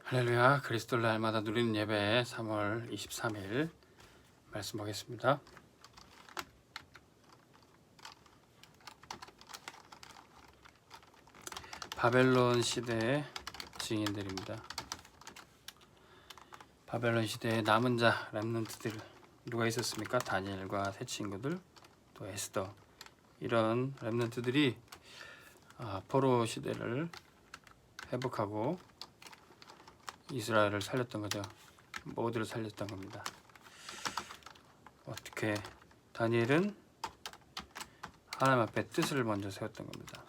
할렐루야. 그리스도를 날마다 누리는 예배 3월 23일 말씀 보겠습니다. 바벨론 시대의 증인들입니다. 바벨론 시대의 남은 자 렘넌트들 누가 있었습니까? 다니엘과 세 친구들, 또 에스더, 이런 렘넌트들이 포로 시대를 회복하고 이스라엘을 살렸던 거죠. 모두를 살렸던 겁니다. 어떻게? 다니엘은 하나님 앞에 뜻을 먼저 세웠던 겁니다.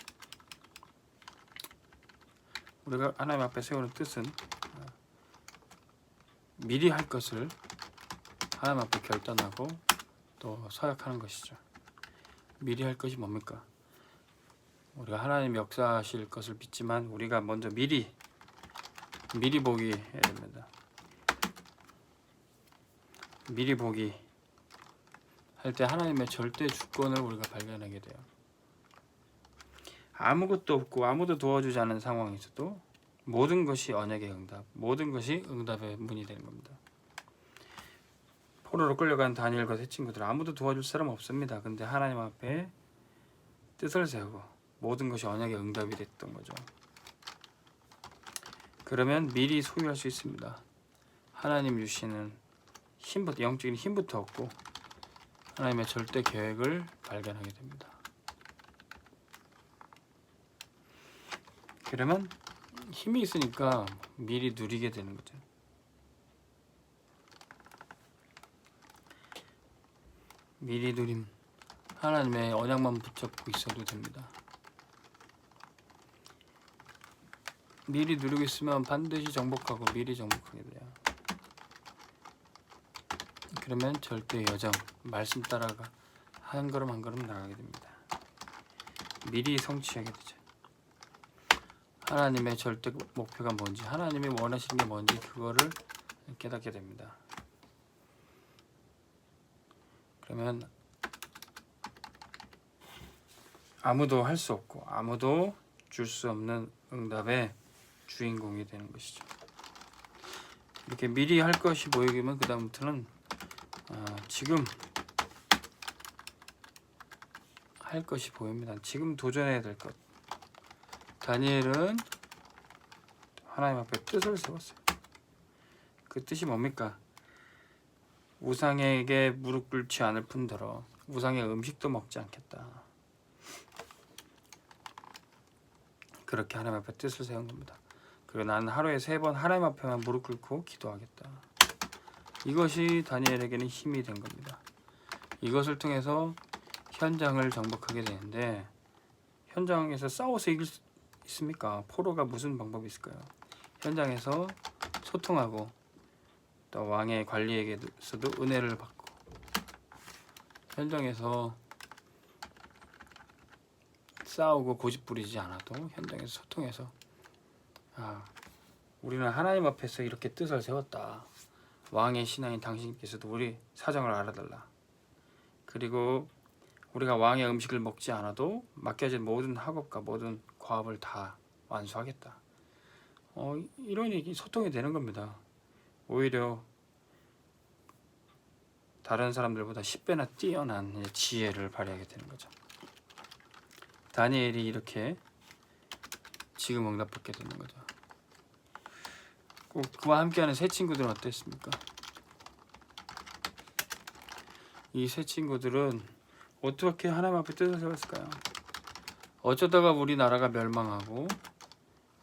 우리가 하나님 앞에 세우는 뜻은 미리 할 것을 하나님 앞에 결단하고 또 서약하는 것이죠. 미리 할 것이 뭡니까? 우리가 하나님 역사하실 것을 믿지만 우리가 먼저 미리 보기 해야 됩니다. 미리 보기 할 때 하나님의 절대 주권을 우리가 발견하게 돼요. 아무것도 없고 아무도 도와주지 않은 상황에서도 모든 것이 언약의 응답, 모든 것이 응답의 문이 되는 겁니다. 포로로 끌려간 다니엘과 세 친구들 아무도 도와줄 사람 없습니다. 근데 하나님 앞에 뜻을 세우고 모든 것이 언약의 응답이 됐던 거죠. 그러면 미리 소유할 수 있습니다. 하나님 주시는 힘부터, 영적인 힘부터 얻고 하나님의 절대 계획을 발견하게 됩니다. 그러면 힘이 있으니까 미리 누리게 되는 거죠. 미리 누림, 하나님의 언약만 붙잡고 있어도 됩니다. 미리 누리고 있으면 반드시 정복하고 미리 정복하게 돼요. 그러면 절대 여정, 말씀 따라가 한 걸음 한 걸음 나가게 됩니다. 미리 성취하게 되죠. 하나님의 절대 목표가 뭔지, 하나님이 원하시는 게 뭔지 그거를 깨닫게 됩니다. 그러면 아무도 할 수 없고 아무도 줄 수 없는 응답의 주인공이 되는 것이죠. 이렇게 미리 할 것이 보이면 그 다음부터는 지금 할 것이 보입니다. 지금 도전해야 될 것. 다니엘은 하나님 앞에 뜻을 세웠어요. 그 뜻이 뭡니까? 우상에게 무릎 꿇지 않을 뿐더러 우상의 음식도 먹지 않겠다. 그렇게 하나님 앞에 뜻을 세운 겁니다. 그리고 나는 하루에 3번 하나님 앞에만 무릎 꿇고 기도하겠다. 이것이 다니엘에게는 힘이 된 겁니다. 이것을 통해서 현장을 정복하게 되는데, 현장에서 싸워서 이길 수 있습니까? 포로가 무슨 방법이 있을까요? 현장에서 소통하고 또 왕의 관리에게서도 은혜를 받고, 현장에서 싸우고 고집 부리지 않아도 현장에서 소통해서 우리는 하나님 앞에서 이렇게 뜻을 세웠다. 왕의 신하인 당신께서도 우리 사정을 알아달라. 그리고 우리가 왕의 음식을 먹지 않아도 맡겨진 모든 학업과 모든 과업을 다 완수하겠다. 이런 소통이 되는 겁니다. 오히려 다른 사람들보다 10배나 뛰어난 지혜를 발휘하게 되는 거죠. 다니엘이 이렇게 지금 응답받게 되는 거죠. 꼭 그와 함께하는 세 친구들은 어땠습니까? 이 세 친구들은 어떻게 하나님 앞에 뜻을 세웠을까요? 어쩌다가 우리나라가 멸망하고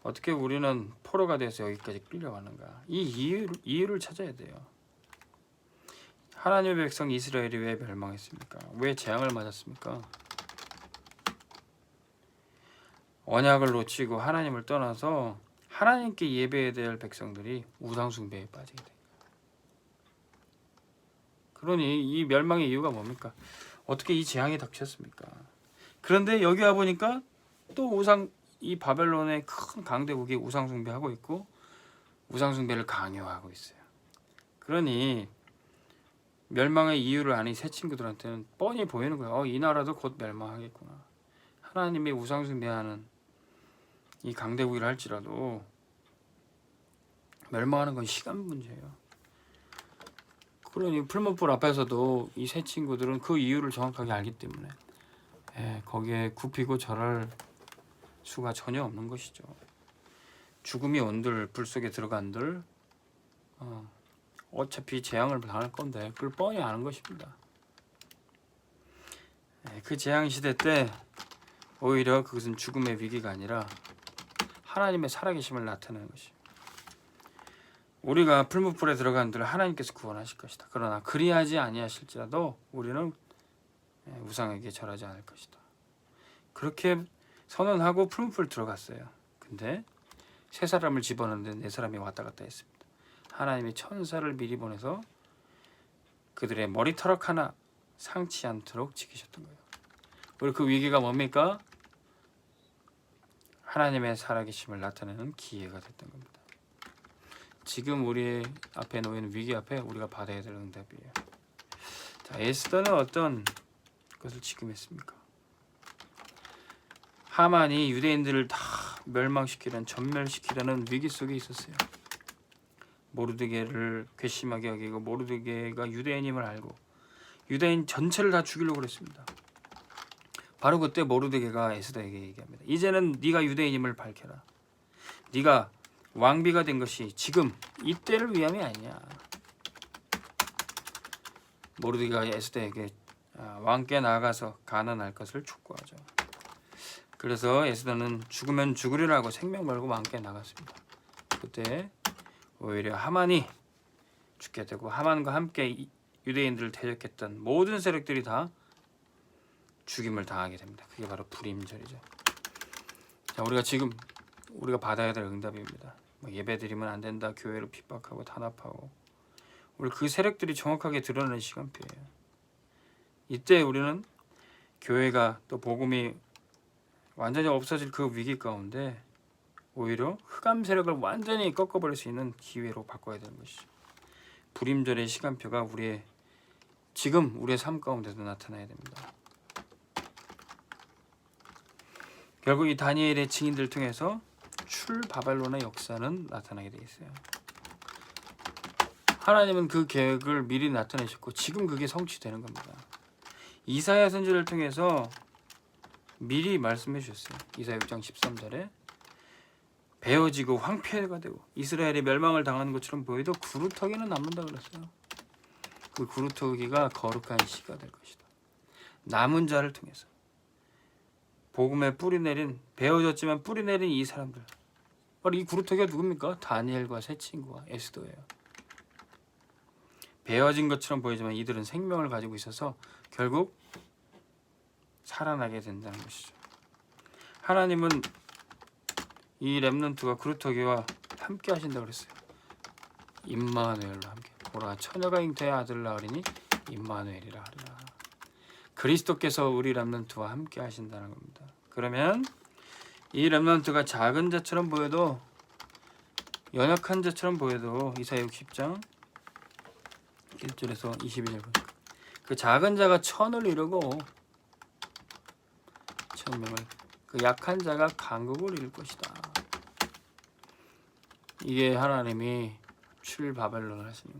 어떻게 우리는 포로가 돼서 여기까지 끌려가는가? 이 이유를 찾아야 돼요. 하나님의 백성 이스라엘이 왜 멸망했습니까? 왜 재앙을 맞았습니까? 언약을 놓치고 하나님을 떠나서 하나님께 예배해야 될 백성들이 우상 숭배에 빠지게 돼요. 그러니 이 멸망의 이유가 뭡니까? 어떻게 이 재앙이 닥쳤습니까? 그런데 여기 와 보니까 또 이 바벨론의 큰 강대국이 우상 숭배하고 있고 우상 숭배를 강요하고 있어요. 그러니 멸망의 이유를 아는 새 친구들한테는 뻔히 보이는 거예요. 이 나라도 곧 멸망하겠구나. 하나님이 우상 숭배하는 이 강대국이라 할지라도 멸망하는 건 시간 문제예요. 그러니 풀무불 앞에서도 이 세 친구들은 그 이유를 정확하게 알기 때문에 거기에 굽히고 절할 수가 전혀 없는 것이죠. 죽음이 온들 불 속에 들어간들 어차피 재앙을 당할 건데 그걸 뻔히 아는 것입니다. 그 재앙 시대 때 오히려 그것은 죽음의 위기가 아니라 하나님의 살아계심을 나타내는 것이에요. 우리가 풀무불에 들어간들 하나님께서 구원하실 것이다. 그러나 그리하지 아니하실지라도 우리는 우상에게 절하지 않을 것이다. 그렇게 선언하고 풀무불 들어갔어요. 근데 세 사람을 집어넣는데 네 사람이 왔다 갔다 했습니다. 하나님이 천사를 미리 보내서 그들의 머리털럭 하나 상치 않도록 지키셨던 거예요. 그리고 그 위기가 뭡니까? 하나님의 살아계심을 나타내는 기회가 됐던 겁니다. 지금 우리 앞에 놓이는 위기 앞에 우리가 받아야 될 응답이에요. 자, 에스더는 어떤 것을 지금 했습니까? 하만이 유대인들을 다 멸망시키려는 전멸시키려는 위기 속에 있었어요. 모르드게를 괘씸하게 여기고 모르드게가 유대인임을 알고 유대인 전체를 다 죽이려고 그랬습니다. 바로 그때 모르드게가 에스더에게 얘기합니다. 이제는 네가 유대인임을 밝혀라. 네가 왕비가 된 것이 지금 이때를 위함이 아니냐. 모르드게가 에스더에게 왕께 나아가서 가난할 것을 촉구하죠. 그래서 에스더는 죽으면 죽으리라고 생명 걸고 왕께 나갔습니다. 그때 오히려 하만이 죽게 되고 하만과 함께 유대인들을 대적했던 모든 세력들이 다 죽임을 당하게 됩니다. 그게 바로 불임절이죠. 자, 우리가 받아야 될 응답입니다. 예배드리면 안 된다, 교회를 핍박하고 탄압하고, 우리 그 세력들이 정확하게 드러나는 시간표예요. 이때 우리는 교회가 또 복음이 완전히 없어질 그 위기 가운데 오히려 흑암 세력을 완전히 꺾어버릴 수 있는 기회로 바꿔야 되는 것이죠. 불임절의 시간표가 지금 우리의 삶 가운데도 나타나야 됩니다. 결국 이 다니엘의 증인들 통해서 출바벨론의 역사는 나타나게 되어 있어요. 하나님은 그 계획을 미리 나타내셨고 지금 그게 성취되는 겁니다. 이사야 선지자를 통해서 미리 말씀해 주셨어요. 이사야 6장 13절에 베어지고 황폐가 되고 이스라엘이 멸망을 당하는 것처럼 보여도 구루터기는 남는다 그랬어요. 그 구루터기가 거룩한 씨가 될 것이다. 남은 자를 통해서 복음에 뿌리 내린, 베어졌지만 뿌리 내린 이 사람들, 바로 이 구루터기가 누굽니까? 다니엘과 세 친구와 에스더예요. 베어진 것처럼 보이지만 이들은 생명을 가지고 있어서 결국 살아나게 된다는 것이죠. 하나님은 이 렘넌트가 구루터기와 함께 하신다고 그랬어요. 임마누엘로 함께. 보라, 처녀가 잉태의 아들을 낳으리니 임마누엘이라 하리라. 그리스도께서 우리 렘넌트와 함께 하신다는 겁니다. 그러면 이 렘넌트가 작은 자처럼 보여도, 연약한 자처럼 보여도 이사야 60장 1절에서 22절 보니까 그 작은 자가 천을 이루고 천명을, 그 약한 자가 강국을 이룰 것이다. 이게 하나님이 출바벨론을 하시는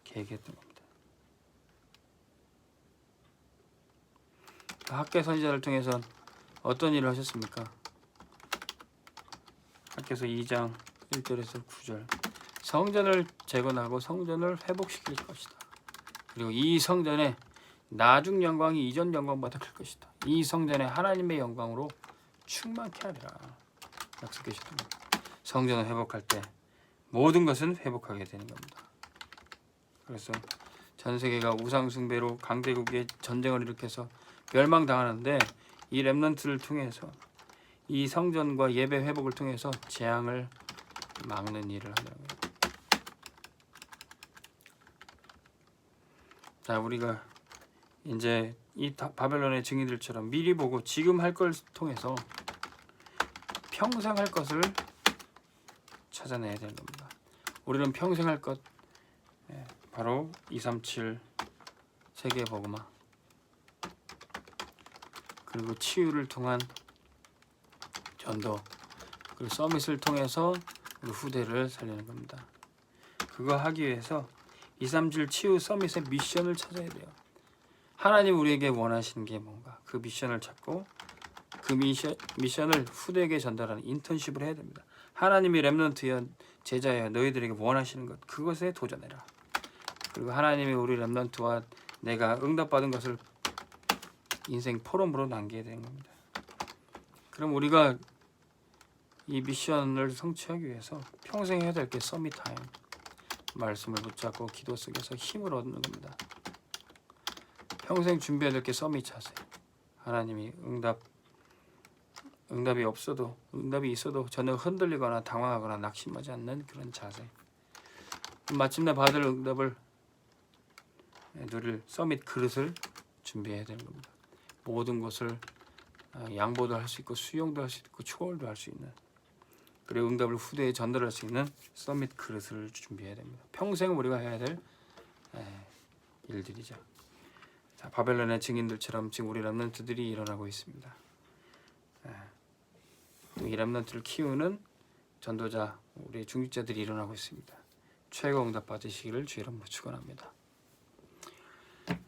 계획이었던 겁니다. 학개 선지자를 통해서 어떤 일을 하셨습니까? 학개서 2장 1절에서 9절, 성전을 재건하고 성전을 회복시킬 것이다. 그리고 이 성전에 나중 영광이 이전 영광보다 클 것이다. 이 성전에 하나님의 영광으로 충만케 하리라 약속하셨던 겁니다. 성전을 회복할 때 모든 것은 회복하게 되는 겁니다. 그래서 전 세계가 우상 숭배로 강대국의 전쟁을 일으켜서 멸망당하는데 이 렘넌트를 통해서, 이 성전과 예배 회복을 통해서 재앙을 막는 일을 하는 거예요. 자, 우리가 이제 이 바벨론의 증인들처럼 미리 보고 지금 할 걸 통해서 평생 할 것을 찾아내야 되는 겁니다. 우리는 평생 할 것, 바로 237 세계 복음화, 그리고 치유를 통한 전도, 그리고 서밋을 통해서 우리 후대를 살리는 겁니다. 그거 하기 위해서 237 치유 서밋의 미션을 찾아야 돼요. 하나님 우리에게 원하시는 게 뭔가 그 미션을 찾고 그 미션을 후대에게 전달하는 인턴십을 해야 됩니다. 하나님이 렘넌트여 제자여 너희들에게 원하시는 것 그것에 도전해라. 그리고 하나님이 우리 렘넌트와 내가 응답받은 것을 인생 포럼으로 남겨야 되는 겁니다. 그럼 우리가 이 미션을 성취하기 위해서 평생 해야 될 게 서밋 타임, 말씀을 붙잡고 기도 속에서 힘을 얻는 겁니다. 평생 준비해야 될 게 서밋 자세. 하나님이 응답이 없어도 응답이 있어도 전혀 흔들리거나 당황하거나 낙심하지 않는 그런 자세. 마침내 받을 응답을 누릴 서밋 그릇을 준비해야 되는 겁니다. 모든 것을 양보도 할 수 있고 수용도 할 수 있고 초월도 할 수 있는 그리고 응답을 후대에 전달할 수 있는 서밋 그릇을 준비해야 됩니다. 평생 우리가 해야 될 일들이죠. 자, 바벨론의 증인들처럼 지금 우리 렘넌트들이 일어나고 있습니다. 또 이 렘넌트를 키우는 전도자 우리 중직자들이 일어나고 있습니다. 최고 응답 받으시기를 주의 이름으로 축원합니다.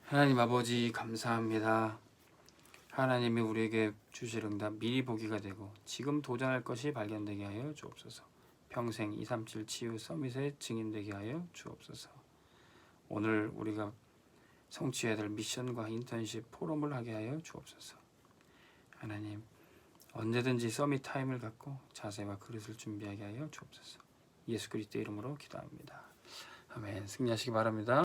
하나님 아버지 감사합니다. 하나님이 우리에게 주실 응답 미리 보기가 되고 지금 도전할 것이 발견되게 하여 주옵소서. 평생 237 치유 서밋의 증인되게 하여 주옵소서. 오늘 우리가 성취해야 될 미션과 인턴십 포럼을 하게 하여 주옵소서. 하나님 언제든지 서밋 타임을 갖고 자세와 그릇을 준비하게 하여 주옵소서. 예수 그리스도 이름으로 기도합니다. 아멘. 승리하시기 바랍니다.